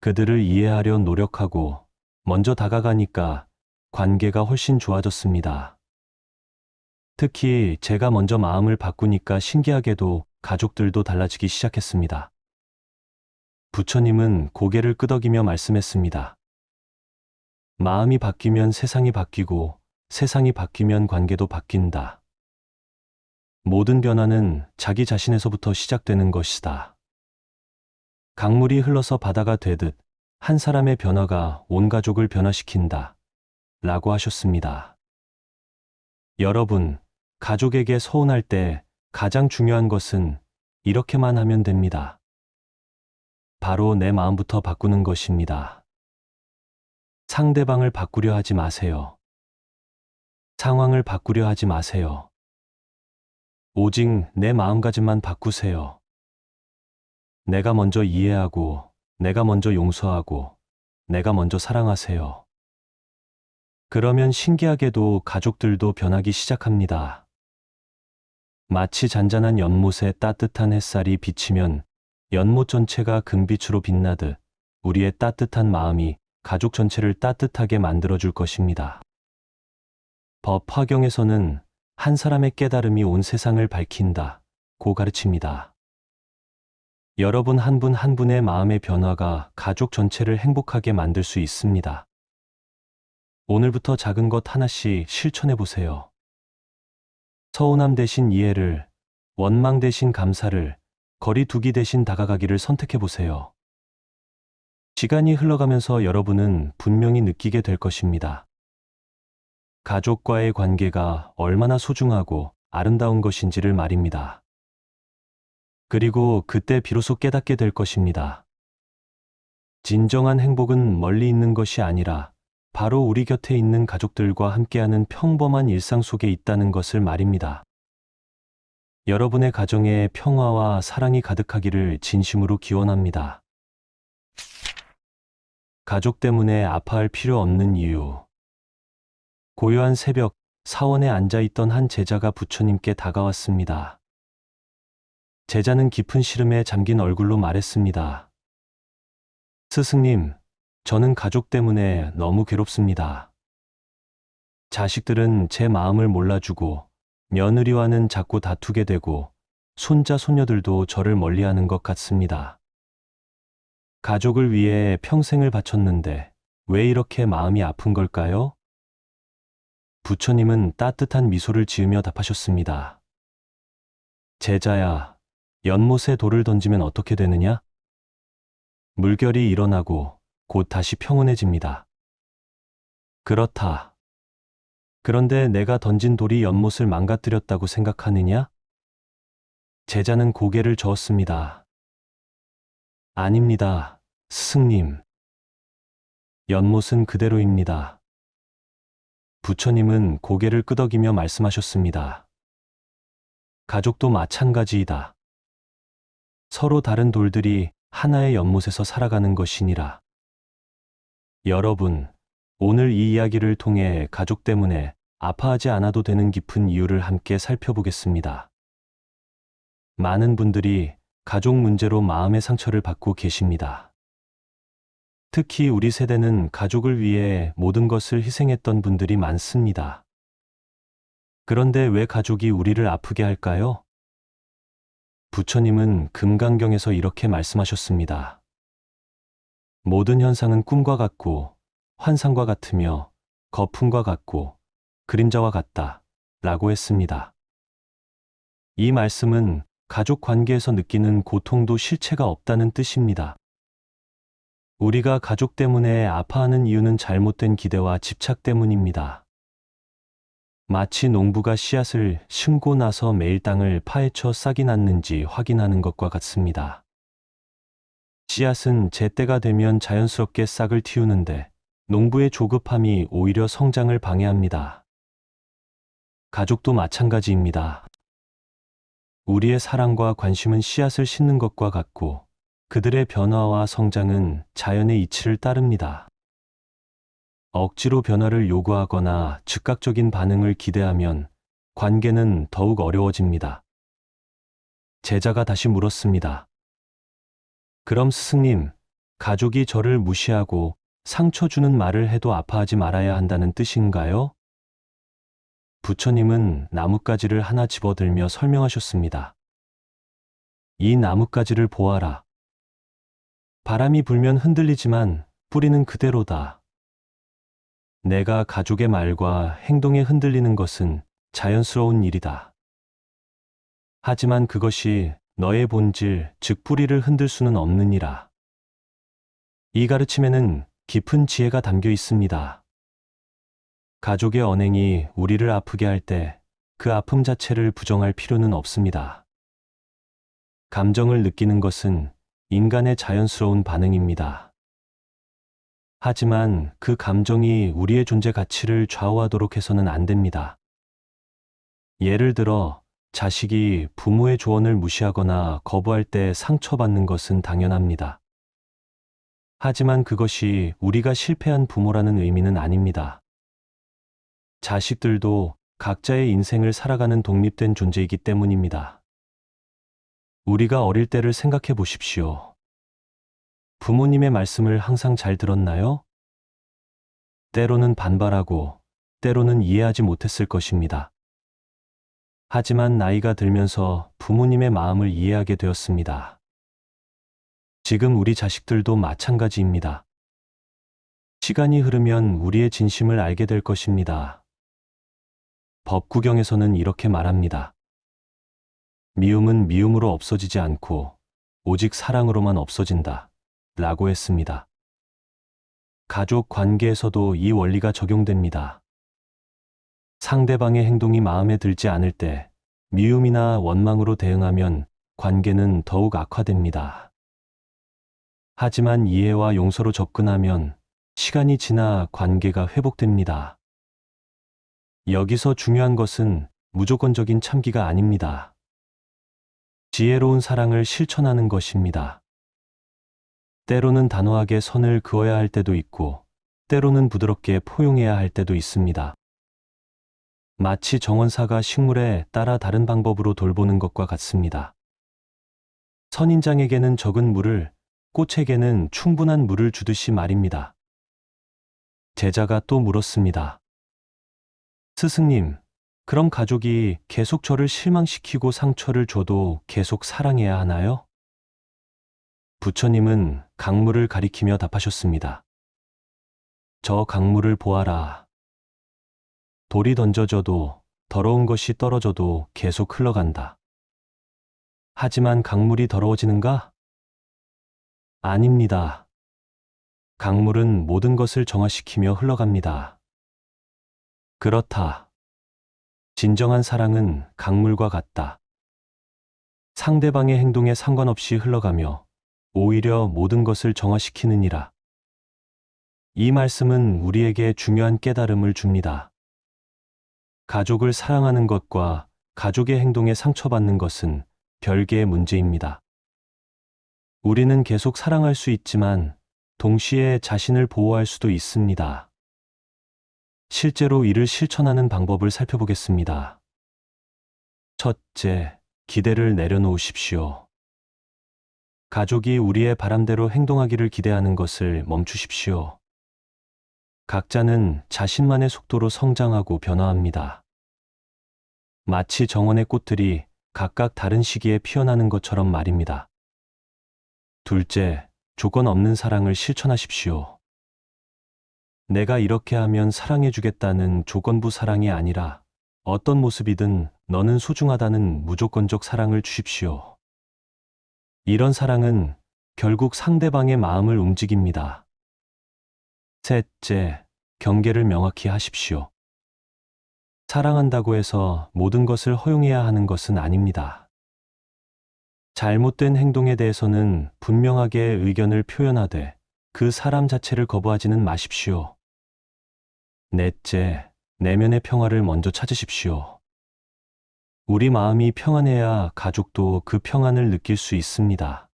그들을 이해하려 노력하고 먼저 다가가니까 관계가 훨씬 좋아졌습니다. 특히 제가 먼저 마음을 바꾸니까 신기하게도 가족들도 달라지기 시작했습니다. 부처님은 고개를 끄덕이며 말씀했습니다. 마음이 바뀌면 세상이 바뀌고 세상이 바뀌면 관계도 바뀐다. 모든 변화는 자기 자신에서부터 시작되는 것이다. 강물이 흘러서 바다가 되듯 한 사람의 변화가 온 가족을 변화시킨다. 라고 하셨습니다. 여러분, 가족에게 서운할 때 가장 중요한 것은 이렇게만 하면 됩니다. 바로 내 마음부터 바꾸는 것입니다. 상대방을 바꾸려 하지 마세요. 상황을 바꾸려 하지 마세요. 오직 내 마음가짐만 바꾸세요. 내가 먼저 이해하고, 내가 먼저 용서하고, 내가 먼저 사랑하세요. 그러면 신기하게도 가족들도 변하기 시작합니다. 마치 잔잔한 연못에 따뜻한 햇살이 비치면 연못 전체가 금빛으로 빛나듯 우리의 따뜻한 마음이 가족 전체를 따뜻하게 만들어줄 것입니다. 법 화경에서는 한 사람의 깨달음이 온 세상을 밝힌다고 가르칩니다. 여러분 한 분 한 분의 마음의 변화가 가족 전체를 행복하게 만들 수 있습니다. 오늘부터 작은 것 하나씩 실천해 보세요. 서운함 대신 이해를, 원망 대신 감사를, 거리 두기 대신 다가가기를 선택해 보세요. 시간이 흘러가면서 여러분은 분명히 느끼게 될 것입니다. 가족과의 관계가 얼마나 소중하고 아름다운 것인지를 말입니다. 그리고 그때 비로소 깨닫게 될 것입니다. 진정한 행복은 멀리 있는 것이 아니라 바로 우리 곁에 있는 가족들과 함께하는 평범한 일상 속에 있다는 것을 말입니다. 여러분의 가정에 평화와 사랑이 가득하기를 진심으로 기원합니다. 가족 때문에 아파할 필요 없는 이유. 고요한 새벽, 사원에 앉아있던 한 제자가 부처님께 다가왔습니다. 제자는 깊은 시름에 잠긴 얼굴로 말했습니다. 스승님, 저는 가족 때문에 너무 괴롭습니다. 자식들은 제 마음을 몰라주고 며느리와는 자꾸 다투게 되고 손자, 손녀들도 저를 멀리하는 것 같습니다. 가족을 위해 평생을 바쳤는데 왜 이렇게 마음이 아픈 걸까요? 부처님은 따뜻한 미소를 지으며 답하셨습니다. 제자야, 연못에 돌을 던지면 어떻게 되느냐? 물결이 일어나고 곧 다시 평온해집니다. 그렇다. 그런데 내가 던진 돌이 연못을 망가뜨렸다고 생각하느냐? 제자는 고개를 저었습니다. 아닙니다, 스승님. 연못은 그대로입니다. 부처님은 고개를 끄덕이며 말씀하셨습니다. 가족도 마찬가지이다. 서로 다른 돌들이 하나의 연못에서 살아가는 것이니라. 여러분, 오늘 이 이야기를 통해 가족 때문에 아파하지 않아도 되는 깊은 이유를 함께 살펴보겠습니다. 많은 분들이 가족 문제로 마음의 상처를 받고 계십니다. 특히 우리 세대는 가족을 위해 모든 것을 희생했던 분들이 많습니다. 그런데 왜 가족이 우리를 아프게 할까요? 부처님은 금강경에서 이렇게 말씀하셨습니다. 모든 현상은 꿈과 같고 환상과 같으며 거품과 같고 그림자와 같다 라고 했습니다. 이 말씀은 가족 관계에서 느끼는 고통도 실체가 없다는 뜻입니다. 우리가 가족 때문에 아파하는 이유는 잘못된 기대와 집착 때문입니다. 마치 농부가 씨앗을 심고 나서 매일 땅을 파헤쳐 싹이 났는지 확인하는 것과 같습니다. 씨앗은 제때가 되면 자연스럽게 싹을 틔우는데 농부의 조급함이 오히려 성장을 방해합니다. 가족도 마찬가지입니다. 우리의 사랑과 관심은 씨앗을 심는 것과 같고 그들의 변화와 성장은 자연의 이치를 따릅니다. 억지로 변화를 요구하거나 즉각적인 반응을 기대하면 관계는 더욱 어려워집니다. 제자가 다시 물었습니다. 그럼 스승님, 가족이 저를 무시하고 상처 주는 말을 해도 아파하지 말아야 한다는 뜻인가요? 부처님은 나뭇가지를 하나 집어들며 설명하셨습니다. 이 나뭇가지를 보아라. 바람이 불면 흔들리지만 뿌리는 그대로다. 내가 가족의 말과 행동에 흔들리는 것은 자연스러운 일이다. 하지만 그것이 너의 본질, 즉 뿌리를 흔들 수는 없느니라. 이 가르침에는 깊은 지혜가 담겨 있습니다. 가족의 언행이 우리를 아프게 할 때 그 아픔 자체를 부정할 필요는 없습니다. 감정을 느끼는 것은 인간의 자연스러운 반응입니다. 하지만 그 감정이 우리의 존재 가치를 좌우하도록 해서는 안 됩니다. 예를 들어, 자식이 부모의 조언을 무시하거나 거부할 때 상처받는 것은 당연합니다. 하지만 그것이 우리가 실패한 부모라는 의미는 아닙니다. 자식들도 각자의 인생을 살아가는 독립된 존재이기 때문입니다. 우리가 어릴 때를 생각해 보십시오. 부모님의 말씀을 항상 잘 들었나요? 때로는 반발하고, 때로는 이해하지 못했을 것입니다. 하지만 나이가 들면서 부모님의 마음을 이해하게 되었습니다. 지금 우리 자식들도 마찬가지입니다. 시간이 흐르면 우리의 진심을 알게 될 것입니다. 법구경에서는 이렇게 말합니다. 미움은 미움으로 없어지지 않고 오직 사랑으로만 없어진다 라고 했습니다. 가족 관계에서도 이 원리가 적용됩니다. 상대방의 행동이 마음에 들지 않을 때 미움이나 원망으로 대응하면 관계는 더욱 악화됩니다. 하지만 이해와 용서로 접근하면 시간이 지나 관계가 회복됩니다. 여기서 중요한 것은 무조건적인 참기가 아닙니다. 지혜로운 사랑을 실천하는 것입니다. 때로는 단호하게 선을 그어야 할 때도 있고, 때로는 부드럽게 포용해야 할 때도 있습니다. 마치 정원사가 식물에 따라 다른 방법으로 돌보는 것과 같습니다. 선인장에게는 적은 물을, 꽃에게는 충분한 물을 주듯이 말입니다. 제자가 또 물었습니다. 스승님, 그럼 가족이 계속 저를 실망시키고 상처를 줘도 계속 사랑해야 하나요? 부처님은 강물을 가리키며 답하셨습니다. 저 강물을 보아라. 돌이 던져져도 더러운 것이 떨어져도 계속 흘러간다. 하지만 강물이 더러워지는가? 아닙니다. 강물은 모든 것을 정화시키며 흘러갑니다. 그렇다. 진정한 사랑은 강물과 같다. 상대방의 행동에 상관없이 흘러가며 오히려 모든 것을 정화시키느니라. 이 말씀은 우리에게 중요한 깨달음을 줍니다. 가족을 사랑하는 것과 가족의 행동에 상처받는 것은 별개의 문제입니다. 우리는 계속 사랑할 수 있지만 동시에 자신을 보호할 수도 있습니다. 실제로 이를 실천하는 방법을 살펴보겠습니다. 첫째, 기대를 내려놓으십시오. 가족이 우리의 바람대로 행동하기를 기대하는 것을 멈추십시오. 각자는 자신만의 속도로 성장하고 변화합니다. 마치 정원의 꽃들이 각각 다른 시기에 피어나는 것처럼 말입니다. 둘째, 조건 없는 사랑을 실천하십시오. 내가 이렇게 하면 사랑해주겠다는 조건부 사랑이 아니라 어떤 모습이든 너는 소중하다는 무조건적 사랑을 주십시오. 이런 사랑은 결국 상대방의 마음을 움직입니다. 셋째, 경계를 명확히 하십시오. 사랑한다고 해서 모든 것을 허용해야 하는 것은 아닙니다. 잘못된 행동에 대해서는 분명하게 의견을 표현하되 그 사람 자체를 거부하지는 마십시오. 넷째, 내면의 평화를 먼저 찾으십시오. 우리 마음이 평안해야 가족도 그 평안을 느낄 수 있습니다.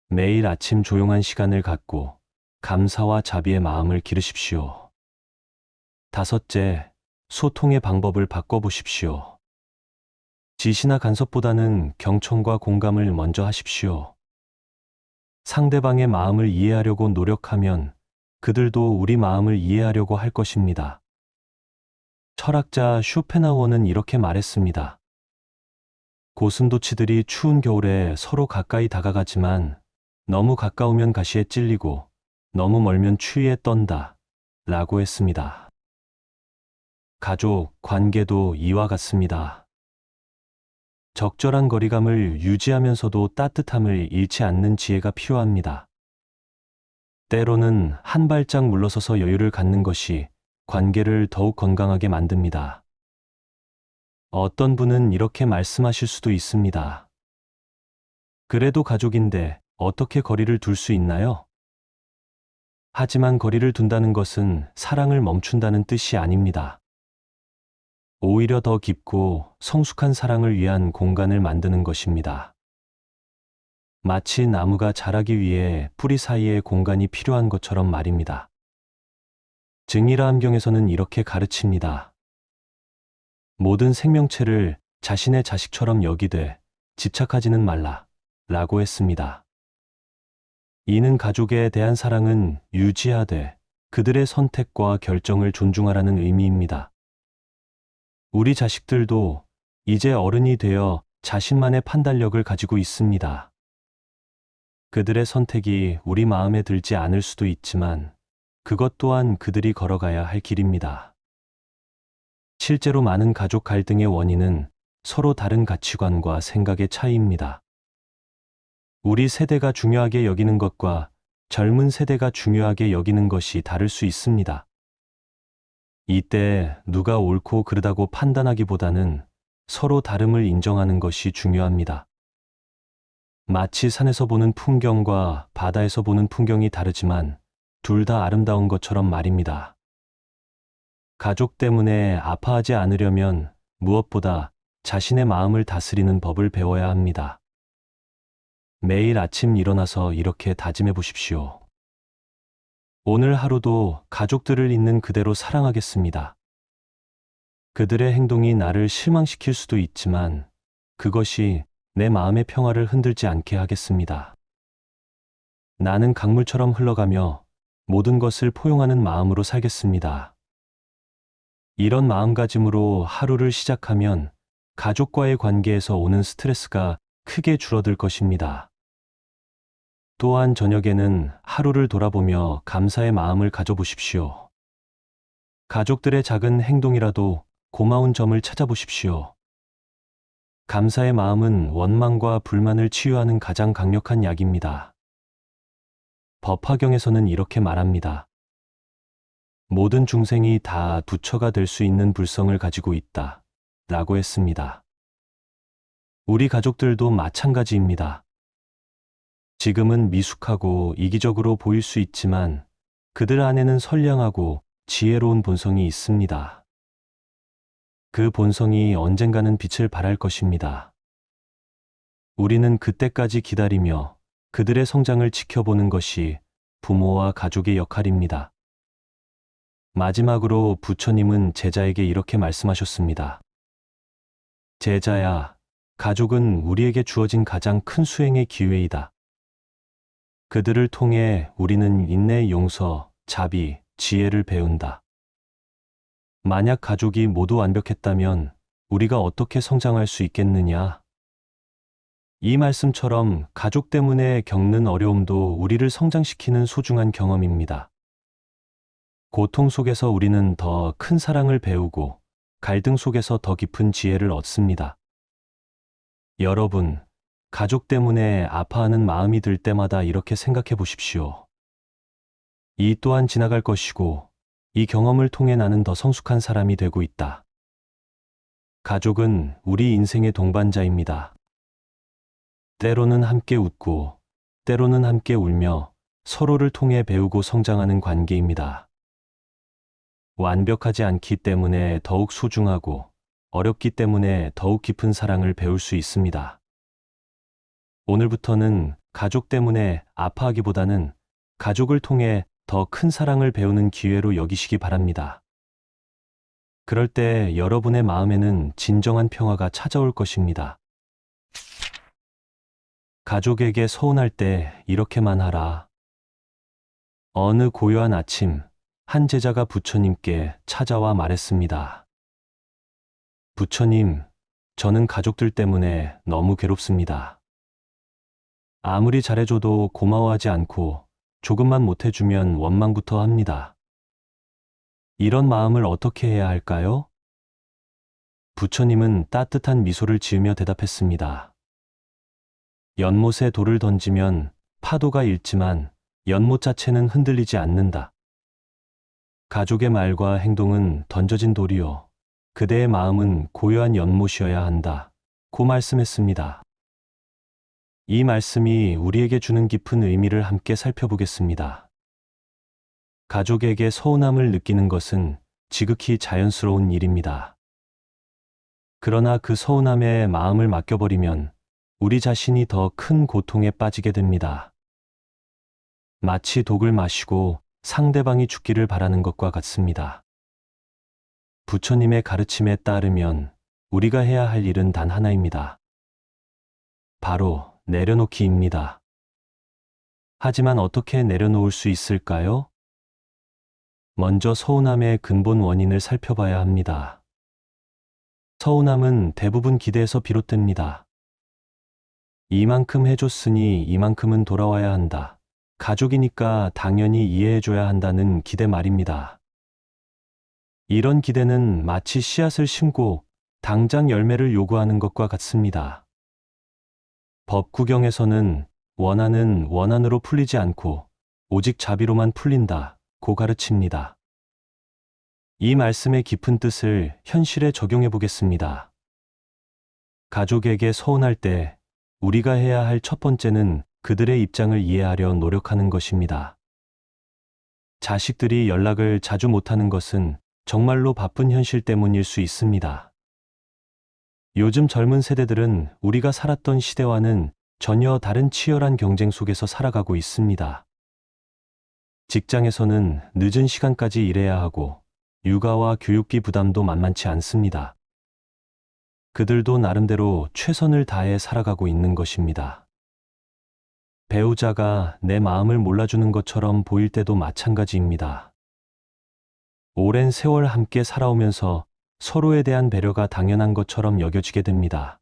매일 아침 조용한 시간을 갖고 감사와 자비의 마음을 기르십시오. 다섯째, 소통의 방법을 바꿔보십시오. 지시나 간섭보다는 경청과 공감을 먼저 하십시오. 상대방의 마음을 이해하려고 노력하면 그들도 우리 마음을 이해하려고 할 것입니다. 철학자 쇼펜하우어는 이렇게 말했습니다. 고슴도치들이 추운 겨울에 서로 가까이 다가가지만 너무 가까우면 가시에 찔리고 너무 멀면 추위에 떤다 라고 했습니다. 가족, 관계도 이와 같습니다. 적절한 거리감을 유지하면서도 따뜻함을 잃지 않는 지혜가 필요합니다. 때로는 한 발짝 물러서서 여유를 갖는 것이 관계를 더욱 건강하게 만듭니다. 어떤 분은 이렇게 말씀하실 수도 있습니다. 그래도 가족인데 어떻게 거리를 둘 수 있나요? 하지만 거리를 둔다는 것은 사랑을 멈춘다는 뜻이 아닙니다. 오히려 더 깊고 성숙한 사랑을 위한 공간을 만드는 것입니다. 마치 나무가 자라기 위해 뿌리 사이에 공간이 필요한 것처럼 말입니다. 증일화 함경에서는 이렇게 가르칩니다. 모든 생명체를 자신의 자식처럼 여기되 집착하지는 말라 라고 했습니다. 이는 가족에 대한 사랑은 유지하되 그들의 선택과 결정을 존중하라는 의미입니다. 우리 자식들도 이제 어른이 되어 자신만의 판단력을 가지고 있습니다. 그들의 선택이 우리 마음에 들지 않을 수도 있지만 그것 또한 그들이 걸어가야 할 길입니다. 실제로 많은 가족 갈등의 원인은 서로 다른 가치관과 생각의 차이입니다. 우리 세대가 중요하게 여기는 것과 젊은 세대가 중요하게 여기는 것이 다를 수 있습니다. 이때 누가 옳고 그르다고 판단하기보다는 서로 다름을 인정하는 것이 중요합니다. 마치 산에서 보는 풍경과 바다에서 보는 풍경이 다르지만 둘 다 아름다운 것처럼 말입니다. 가족 때문에 아파하지 않으려면 무엇보다 자신의 마음을 다스리는 법을 배워야 합니다. 매일 아침 일어나서 이렇게 다짐해 보십시오. 오늘 하루도 가족들을 있는 그대로 사랑하겠습니다. 그들의 행동이 나를 실망시킬 수도 있지만 그것이 내 마음의 평화를 흔들지 않게 하겠습니다. 나는 강물처럼 흘러가며 모든 것을 포용하는 마음으로 살겠습니다. 이런 마음가짐으로 하루를 시작하면 가족과의 관계에서 오는 스트레스가 크게 줄어들 것입니다. 또한 저녁에는 하루를 돌아보며 감사의 마음을 가져보십시오. 가족들의 작은 행동이라도 고마운 점을 찾아보십시오. 감사의 마음은 원망과 불만을 치유하는 가장 강력한 약입니다. 법화경에서는 이렇게 말합니다. 모든 중생이 다 부처가 될 수 있는 불성을 가지고 있다 라고 했습니다. 우리 가족들도 마찬가지입니다. 지금은 미숙하고 이기적으로 보일 수 있지만 그들 안에는 선량하고 지혜로운 본성이 있습니다. 그 본성이 언젠가는 빛을 발할 것입니다. 우리는 그때까지 기다리며 그들의 성장을 지켜보는 것이 부모와 가족의 역할입니다. 마지막으로 부처님은 제자에게 이렇게 말씀하셨습니다. 제자야, 가족은 우리에게 주어진 가장 큰 수행의 기회이다. 그들을 통해 우리는 인내, 용서, 자비, 지혜를 배운다. 만약 가족이 모두 완벽했다면 우리가 어떻게 성장할 수 있겠느냐? 이 말씀처럼 가족 때문에 겪는 어려움도 우리를 성장시키는 소중한 경험입니다. 고통 속에서 우리는 더 큰 사랑을 배우고 갈등 속에서 더 깊은 지혜를 얻습니다. 여러분, 가족 때문에 아파하는 마음이 들 때마다 이렇게 생각해 보십시오. 이 또한 지나갈 것이고 이 경험을 통해 나는 더 성숙한 사람이 되고 있다. 가족은 우리 인생의 동반자입니다. 때로는 함께 웃고 때로는 함께 울며 서로를 통해 배우고 성장하는 관계입니다. 완벽하지 않기 때문에 더욱 소중하고 어렵기 때문에 더욱 깊은 사랑을 배울 수 있습니다. 오늘부터는 가족 때문에 아파하기보다는 가족을 통해 더 큰 사랑을 배우는 기회로 여기시기 바랍니다. 그럴 때 여러분의 마음에는 진정한 평화가 찾아올 것입니다. 가족에게 서운할 때 이렇게만 하라. 어느 고요한 아침, 한 제자가 부처님께 찾아와 말했습니다. 부처님, 저는 가족들 때문에 너무 괴롭습니다. 아무리 잘해줘도 고마워하지 않고 조금만 못해주면 원망부터 합니다. 이런 마음을 어떻게 해야 할까요? 부처님은 따뜻한 미소를 지으며 대답했습니다. 연못에 돌을 던지면 파도가 일지만 연못 자체는 흔들리지 않는다. 가족의 말과 행동은 던져진 돌이요. 그대의 마음은 고요한 연못이어야 한다. 고 말씀했습니다. 이 말씀이 우리에게 주는 깊은 의미를 함께 살펴보겠습니다. 가족에게 서운함을 느끼는 것은 지극히 자연스러운 일입니다. 그러나 그 서운함에 마음을 맡겨버리면 우리 자신이 더 큰 고통에 빠지게 됩니다. 마치 독을 마시고 상대방이 죽기를 바라는 것과 같습니다. 부처님의 가르침에 따르면 우리가 해야 할 일은 단 하나입니다. 바로 내려놓기입니다. 하지만 어떻게 내려놓을 수 있을까요? 먼저 서운함의 근본 원인을 살펴봐야 합니다. 서운함은 대부분 기대에서 비롯됩니다. 이만큼 해줬으니 이만큼은 돌아와야 한다. 가족이니까 당연히 이해해줘야 한다는 기대 말입니다. 이런 기대는 마치 씨앗을 심고 당장 열매를 요구하는 것과 같습니다. 법구경에서는 원한은 원한으로 풀리지 않고 오직 자비로만 풀린다고 가르칩니다. 이 말씀의 깊은 뜻을 현실에 적용해 보겠습니다. 가족에게 서운할 때 우리가 해야 할 첫 번째는 그들의 입장을 이해하려 노력하는 것입니다. 자식들이 연락을 자주 못하는 것은 정말로 바쁜 현실 때문일 수 있습니다. 요즘 젊은 세대들은 우리가 살았던 시대와는 전혀 다른 치열한 경쟁 속에서 살아가고 있습니다. 직장에서는 늦은 시간까지 일해야 하고 육아와 교육비 부담도 만만치 않습니다. 그들도 나름대로 최선을 다해 살아가고 있는 것입니다. 배우자가 내 마음을 몰라주는 것처럼 보일 때도 마찬가지입니다. 오랜 세월 함께 살아오면서 서로에 대한 배려가 당연한 것처럼 여겨지게 됩니다.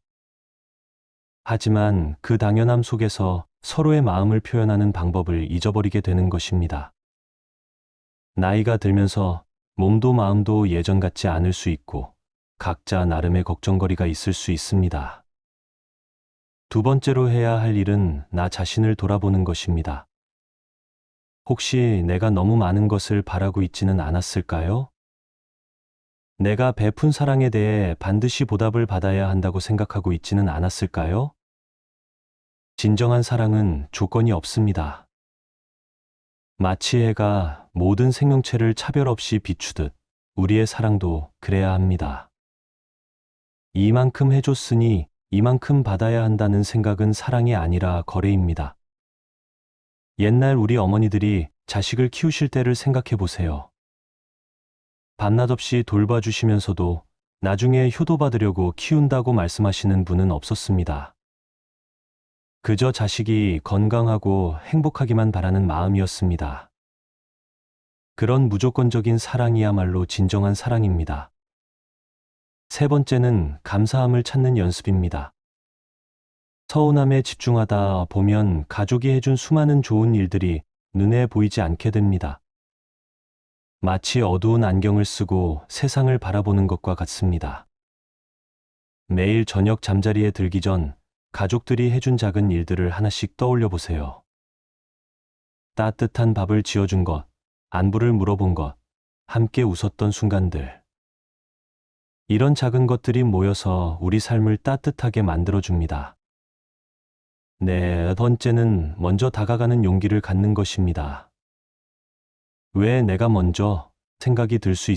하지만 그 당연함 속에서 서로의 마음을 표현하는 방법을 잊어버리게 되는 것입니다. 나이가 들면서 몸도 마음도 예전 같지 않을 수 있고 각자 나름의 걱정거리가 있을 수 있습니다. 두 번째로 해야 할 일은 나 자신을 돌아보는 것입니다. 혹시 내가 너무 많은 것을 바라고 있지는 않았을까요? 내가 베푼 사랑에 대해 반드시 보답을 받아야 한다고 생각하고 있지는 않았을까요? 진정한 사랑은 조건이 없습니다. 마치 해가 모든 생명체를 차별 없이 비추듯 우리의 사랑도 그래야 합니다. 이만큼 해줬으니 이만큼 받아야 한다는 생각은 사랑이 아니라 거래입니다. 옛날 우리 어머니들이 자식을 키우실 때를 생각해 보세요. 밤낮 없이 돌봐주시면서도 나중에 효도받으려고 키운다고 말씀하시는 분은 없었습니다. 그저 자식이 건강하고 행복하기만 바라는 마음이었습니다. 그런 무조건적인 사랑이야말로 진정한 사랑입니다. 세 번째는 감사함을 찾는 연습입니다. 서운함에 집중하다 보면 가족이 해준 수많은 좋은 일들이 눈에 보이지 않게 됩니다. 마치 어두운 안경을 쓰고 세상을 바라보는 것과 같습니다. 매일 저녁 잠자리에 들기 전 가족들이 해준 작은 일들을 하나씩 떠올려 보세요. 따뜻한 밥을 지어준 것, 안부를 물어본 것, 함께 웃었던 순간들. 이런 작은 것들이 모여서 우리 삶을 따뜻하게 만들어줍니다. 네 번째는 먼저 다가가는 용기를 갖는 것입니다. 왜 내가 먼저 생각이 들 수